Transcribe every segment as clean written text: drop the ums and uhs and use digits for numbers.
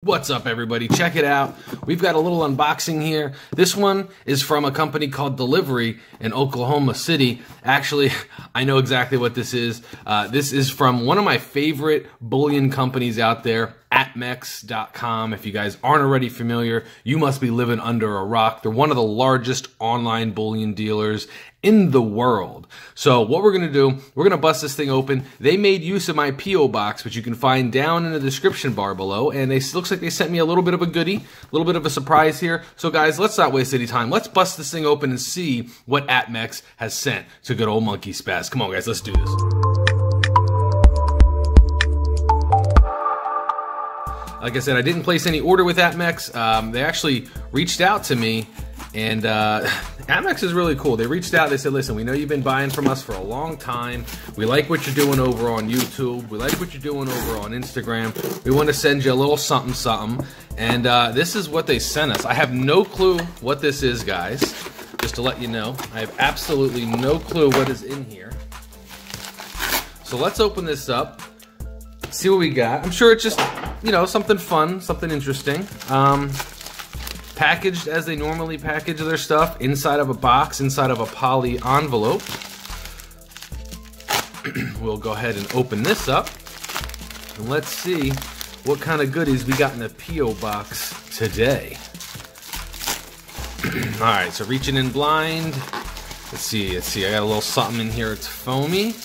What's up, everybody? Check it out. We've got a little unboxing here. This one is from a company called Delivery in Oklahoma City. Actually, I know exactly what this is. This is from one of my favorite bullion companies out there, Apmex.com. If you guys aren't already familiar, you must be living under a rock. They're one of the largest online bullion dealers in the world. So what we're going to do, we're going to bust this thing open. They made use of my P.O Box, which you can find down in the description bar below. And it looks like they sent me a little bit of a goodie, a little bit of a surprise here. So guys, let's not waste any time. Let's bust this thing open and see what Apmex has sent to good old MunkeySpaz. Come on, guys, let's do this. Like I said, I didn't place any order with Apmex. They actually reached out to me, and Apmex is really cool. They reached out, they said, listen, we know you've been buying from us for a long time. We like what you're doing over on YouTube. We like what you're doing over on Instagram. We want to send you a little something, something. And this is what they sent us. I have no clue what this is, guys. Just to let you know, I have absolutely no clue what is in here. So let's open this up, see what we got. I'm sure it's just, you know, something fun, something interesting. Packaged as they normally package their stuff, inside of a box, inside of a poly envelope. We'll go ahead and open this up, and let's see what kind of goodies we got in the P.O Box today. All right, so reaching in blind. Let's see. I got a little something in here. It's foamy.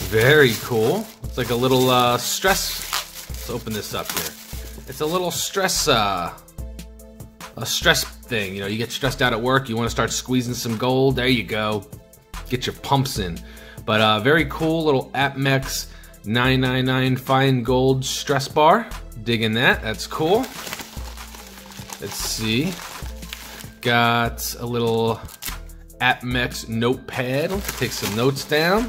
Very cool. It's like a little stress. Let's open this up here. It's a little stress, a stress thing. You know, you get stressed out at work, you want to start squeezing some gold. There you go. Get your pumps in. But very cool little Apmex 999 fine gold stress bar. Digging that. That's cool. Let's see. Got a little Apmex notepad. Let's take some notes down.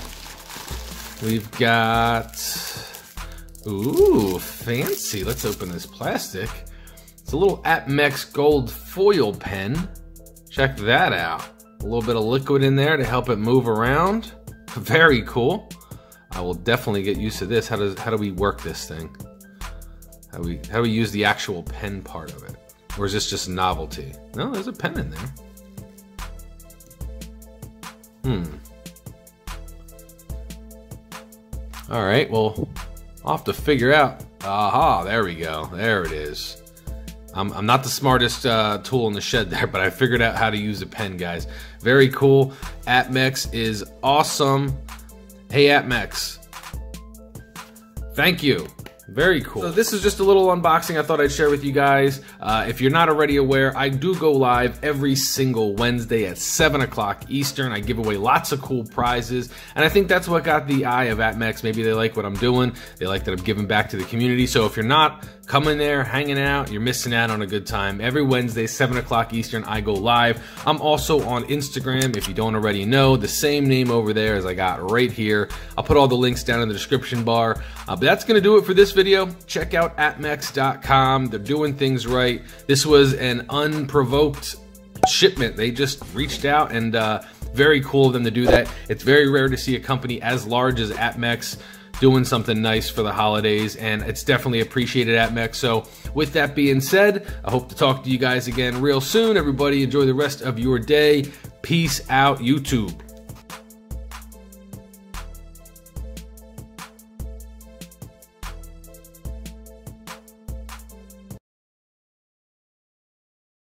We've got, ooh, fancy. Let's open this plastic. It's a little Apmex gold foil pen. Check that out. A little bit of liquid in there to help it move around. Very cool. I will definitely get used to this. How do we work this thing? How do we use the actual pen part of it? Or is this just novelty? No, there's a pen in there. All right, well, I'll have to figure out. Aha, there we go. There it is. I'm not the smartest tool in the shed there, but I figured out how to use a pen, guys. Very cool. Apmex is awesome. Hey, Apmex. Thank you. Very cool. So this is just a little unboxing I thought I'd share with you guys. If you're not already aware, I do go live every single Wednesday at 7 o'clock Eastern. I give away lots of cool prizes, and I think that's what got the eye of Apmex. Maybe they like what I'm doing. They like that I'm giving back to the community. So if you're not coming there, hanging out, you're missing out on a good time. Every Wednesday, 7 o'clock Eastern, I go live. I'm also on Instagram, if you don't already know, the same name over there as I got right here. I'll put all the links down in the description bar. But that's going to do it for this video. Check out Apmex.com. They're doing things right. This was an unprovoked shipment. They just reached out, and very cool of them to do that. It's very rare to see a company as large as Apmex doing something nice for the holidays, and it's definitely appreciated, Apmex. So with that being said, I hope to talk to you guys again real soon. Everybody enjoy the rest of your day. Peace out, YouTube.